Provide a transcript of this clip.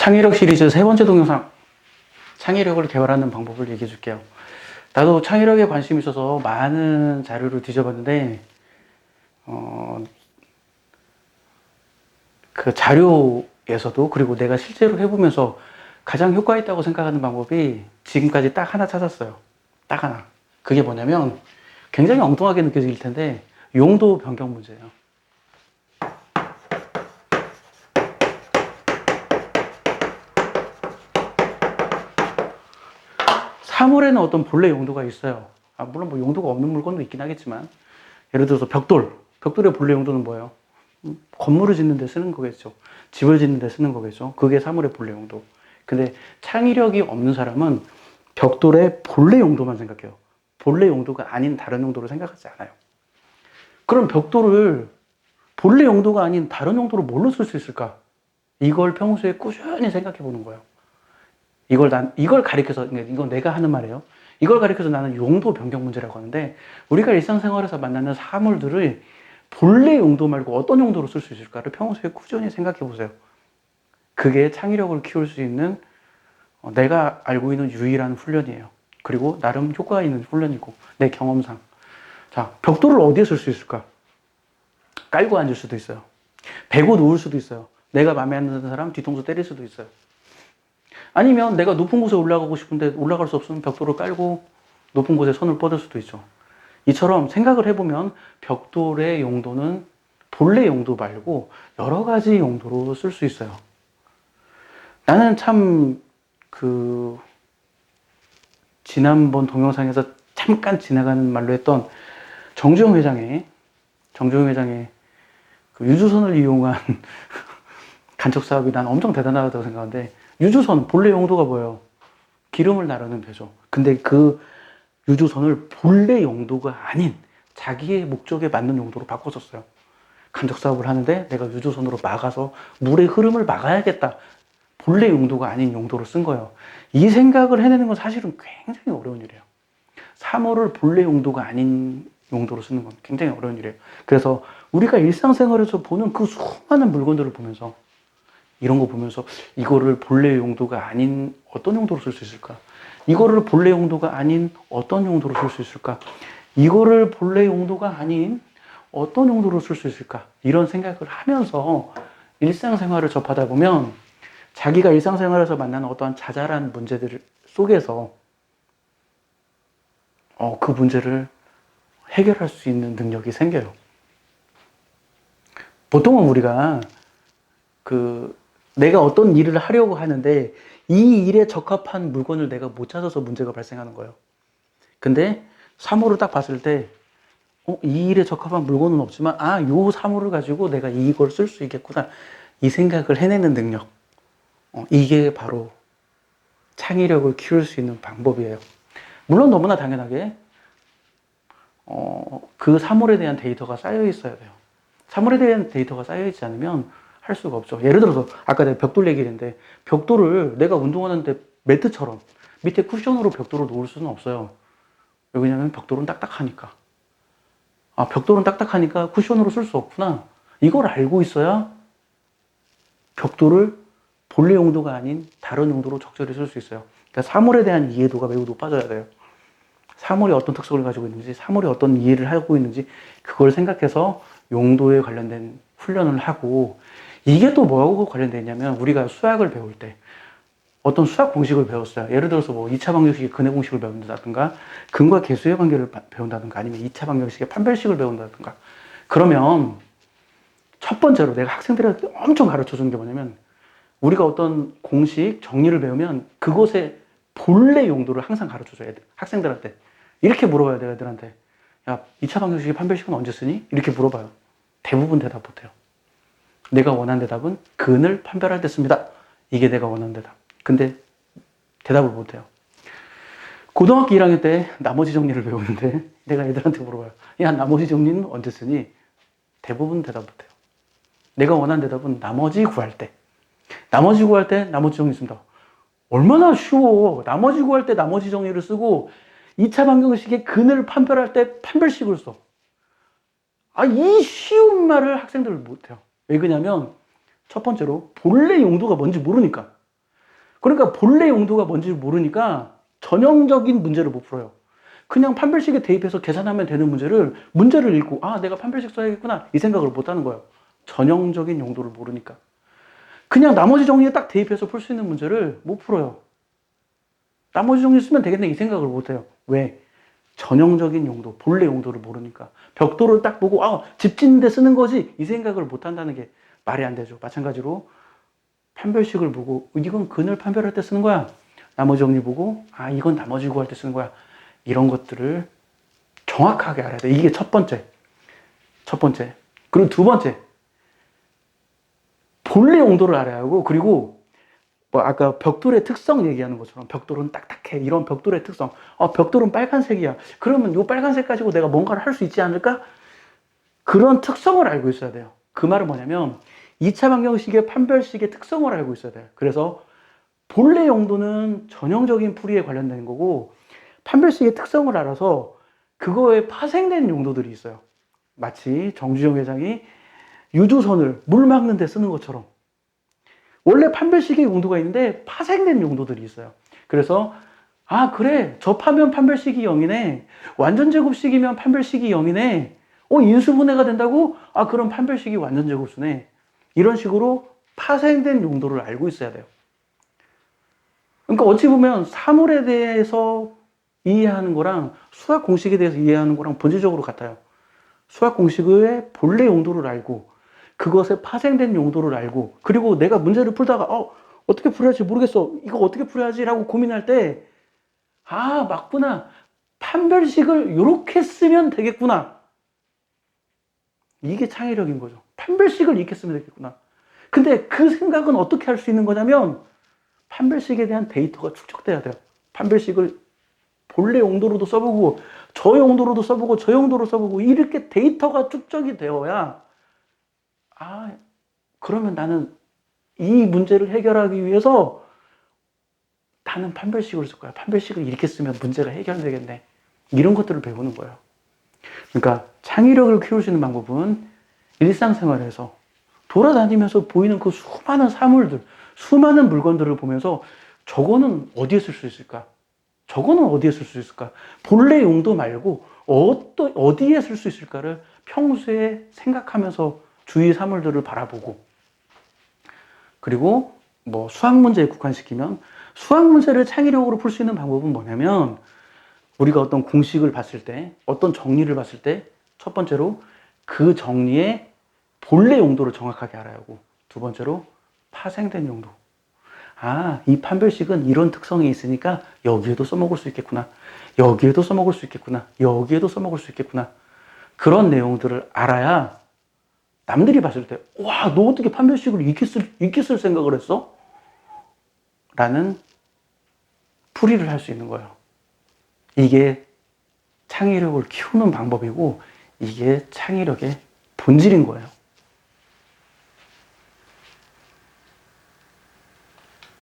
창의력 시리즈 세 번째 동영상, 창의력을 개발하는 방법을 얘기해 줄게요. 나도 창의력에 관심이 있어서 많은 자료를 뒤져봤는데 그 자료에서도, 그리고 내가 실제로 해보면서 가장 효과 있다고 생각하는 방법이 지금까지 딱 하나 찾았어요. 딱 하나. 그게 뭐냐면, 굉장히 엉뚱하게 느껴질 텐데 용도 변경 문제예요. 사물에는 어떤 본래 용도가 있어요. 물론 뭐 용도가 없는 물건도 있긴 하겠지만, 예를 들어서 벽돌의 본래 용도는 뭐예요? 건물을 짓는 데 쓰는 거겠죠. 집을 짓는 데 쓰는 거겠죠. 그게 사물의 본래 용도. 근데 창의력이 없는 사람은 벽돌의 본래 용도만 생각해요. 본래 용도가 아닌 다른 용도를 생각하지 않아요. 그럼 벽돌을 본래 용도가 아닌 다른 용도로 뭘로 쓸 수 있을까? 이걸 평소에 꾸준히 생각해 보는 거예요. 이걸 가리켜서, 이건 내가 하는 말이에요. 이걸 가리켜서 나는 용도 변경 문제라고 하는데, 우리가 일상생활에서 만나는 사물들을 본래 용도 말고 어떤 용도로 쓸 수 있을까를 평소에 꾸준히 생각해 보세요. 그게 창의력을 키울 수 있는 내가 알고 있는 유일한 훈련이에요. 그리고 나름 효과가 있는 훈련이고, 내 경험상. 자, 벽돌을 어디에 쓸 수 있을까? 깔고 앉을 수도 있어요. 베고 누울 수도 있어요. 내가 마음에 안 드는 사람 뒤통수 때릴 수도 있어요. 아니면 내가 높은 곳에 올라가고 싶은데 올라갈 수 없으면 벽돌을 깔고 높은 곳에 손을 뻗을 수도 있죠. 이처럼 생각을 해보면 벽돌의 용도는 본래 용도 말고 여러 가지 용도로 쓸 수 있어요. 나는 참 지난번 동영상에서 잠깐 지나가는 말로 했던 정주영 회장의 그 유주선을 이용한 간척 사업이 난 엄청 대단하다고 생각하는데, 유주선 본래 용도가 뭐예요? 기름을 나르는 배죠. 근데 그 유주선을 본래 용도가 아닌 자기의 목적에 맞는 용도로 바꿨었어요. 간척 사업을 하는데 내가 유주선으로 막아서 물의 흐름을 막아야겠다. 본래 용도가 아닌 용도로 쓴 거예요. 이 생각을 해내는 건 사실은 굉장히 어려운 일이에요. 사물을 본래 용도가 아닌 용도로 쓰는 건 굉장히 어려운 일이에요. 그래서 우리가 일상생활에서 보는 그 수많은 물건들을 보면서, 이런 거 보면서 이거를 본래 용도가 아닌 어떤 용도로 쓸 수 있을까? 이거를 본래 용도가 아닌 어떤 용도로 쓸 수 있을까? 이거를 본래 용도가 아닌 어떤 용도로 쓸 수 있을까? 이런 생각을 하면서 일상생활을 접하다 보면 자기가 일상생활에서 만나는 어떠한 자잘한 문제들 속에서 그 문제를 해결할 수 있는 능력이 생겨요. 보통은 우리가 내가 어떤 일을 하려고 하는데 이 일에 적합한 물건을 내가 못 찾아서 문제가 발생하는 거예요. 근데 사물을 딱 봤을 때 이 일에 적합한 물건은 없지만 요 사물을 가지고 내가 이걸 쓸 수 있겠구나, 이 생각을 해내는 능력, 이게 바로 창의력을 키울 수 있는 방법이에요. 물론 너무나 당연하게 그 사물에 대한 데이터가 쌓여 있어야 돼요. 사물에 대한 데이터가 쌓여 있지 않으면 할 수가 없죠. 예를 들어서 아까 내가 벽돌 얘기를 했는데, 벽돌을 내가 운동하는데 매트처럼 밑에 쿠션으로 벽돌을 놓을 수는 없어요. 왜냐하면 벽돌은 딱딱하니까. 벽돌은 딱딱하니까 쿠션으로 쓸 수 없구나, 이걸 알고 있어야 벽돌을 본래 용도가 아닌 다른 용도로 적절히 쓸 수 있어요. 그러니까 사물에 대한 이해도가 매우 높아져야 돼요. 사물이 어떤 특성을 가지고 있는지, 사물이 어떤 이해를 하고 있는지, 그걸 생각해서 용도에 관련된 훈련을 하고, 이게 또 뭐하고 관련되어 있냐면, 우리가 수학을 배울 때 어떤 수학 공식을 배웠어요. 예를 들어서 뭐 2차 방정식의 근해 공식을 배운다든가, 근과 계수의 관계를 배운다든가, 아니면 2차 방정식의 판별식을 배운다든가. 그러면 첫 번째로 내가 학생들한테 엄청 가르쳐 주는 게 뭐냐면, 우리가 어떤 공식 정리를 배우면 그것의 본래 용도를 항상 가르쳐 줘야 돼. 학생들한테 이렇게 물어봐야 돼요. 애들한테, 야, 2차 방정식의 판별식은 언제 쓰니? 이렇게 물어봐요. 대부분 대답 못해요. 내가 원하는 대답은 근을 판별할 때 씁니다. 이게 내가 원하는 대답. 근데 대답을 못해요. 고등학교 1학년 때 나머지 정리를 배우는데 내가 애들한테 물어봐요. 야, 나머지 정리는 언제 쓰니? 대부분 대답 못해요. 내가 원하는 대답은 나머지 구할 때 나머지 정리 씁니다. 얼마나 쉬워. 나머지 구할 때 나머지 정리를 쓰고 2차 방정식의 근을 판별할 때 판별식을 써. 이 쉬운 말을 학생들은 못해요. 왜 그러냐면 첫 번째로 본래 용도가 뭔지 모르니까. 그러니까 본래 용도가 뭔지 모르니까 전형적인 문제를 못 풀어요. 그냥 판별식에 대입해서 계산하면 되는 문제를 읽고, 아, 내가 판별식 써야겠구나. 이 생각을 못 하는 거예요. 전형적인 용도를 모르니까. 그냥 나머지 정리에 딱 대입해서 풀 수 있는 문제를 못 풀어요. 나머지 정리 쓰면 되겠네. 이 생각을 못 해요. 왜? 전형적인 용도, 본래 용도를 모르니까. 벽돌을 딱 보고, 아, 집 짓는데 쓰는 거지. 이 생각을 못 한다는 게 말이 안 되죠. 마찬가지로 판별식을 보고, 이건 근을 판별할 때 쓰는 거야. 나머지 정리 보고, 아, 이건 나머지 구할 때 쓰는 거야. 이런 것들을 정확하게 알아야 돼. 이게 첫 번째. 그리고 두 번째. 본래 용도를 알아야 하고, 그리고 뭐 아까 벽돌의 특성 얘기하는 것처럼 벽돌은 딱딱해. 이런 벽돌의 특성. 벽돌은 빨간색이야. 그러면 이 빨간색 가지고 내가 뭔가를 할 수 있지 않을까? 그런 특성을 알고 있어야 돼요. 그 말은 뭐냐면 2차 방정식의 판별식의 특성을 알고 있어야 돼요. 그래서 본래 용도는 전형적인 풀이에 관련된 거고 판별식의 특성을 알아서 그거에 파생된 용도들이 있어요. 마치 정주영 회장이 유조선을 물 막는 데 쓰는 것처럼 원래 판별식의 용도가 있는데 파생된 용도들이 있어요. 그래서 아 그래 접하면 판별식이 0이네. 완전제곱식이면 판별식이 0이네. 인수분해가 된다고? 아 그럼 판별식이 완전제곱수네. 이런 식으로 파생된 용도를 알고 있어야 돼요. 그러니까 어찌 보면 사물에 대해서 이해하는 거랑 수학 공식에 대해서 이해하는 거랑 본질적으로 같아요. 수학 공식의 본래 용도를 알고 그것의 파생된 용도를 알고 그리고 내가 문제를 풀다가 어떻게 풀어야 할지 모르겠어. 이거 어떻게 풀어야지? 라고 고민할 때 아 맞구나. 판별식을 이렇게 쓰면 되겠구나. 이게 창의력인 거죠. 판별식을 이렇게 쓰면 되겠구나. 근데 그 생각은 어떻게 할 수 있는 거냐면 판별식에 대한 데이터가 축적돼야 돼요. 판별식을 본래 용도로도 써보고 저 용도로도 써보고 저 용도로 써보고 이렇게 데이터가 축적이 되어야 아 그러면 나는 이 문제를 해결하기 위해서 나는 판별식을 쓸 거야. 판별식을 이렇게 쓰면 문제가 해결되겠네. 이런 것들을 배우는 거예요. 그러니까 창의력을 키울 수 있는 방법은 일상생활에서 돌아다니면서 보이는 그 수많은 사물들, 수많은 물건들을 보면서 저거는 어디에 쓸 수 있을까? 저거는 어디에 쓸 수 있을까? 본래 용도 말고 어디에 쓸 수 있을까를 평소에 생각하면서 주위 사물들을 바라보고 그리고 뭐 수학 문제에 국한시키면 수학 문제를 창의력으로 풀 수 있는 방법은 뭐냐면 우리가 어떤 공식을 봤을 때 어떤 정리를 봤을 때 첫 번째로 그 정리의 본래 용도를 정확하게 알아야 하고 두 번째로 파생된 용도. 아, 이 판별식은 이런 특성이 있으니까 여기에도 써먹을 수 있겠구나. 여기에도 써먹을 수 있겠구나. 여기에도 써먹을 수 있겠구나. 그런 내용들을 알아야 남들이 봤을 때, 와, 너 어떻게 판별식을 이렇게 쓸 생각을 했어? 라는 풀이를 할 수 있는 거예요. 이게 창의력을 키우는 방법이고, 이게 창의력의 본질인 거예요.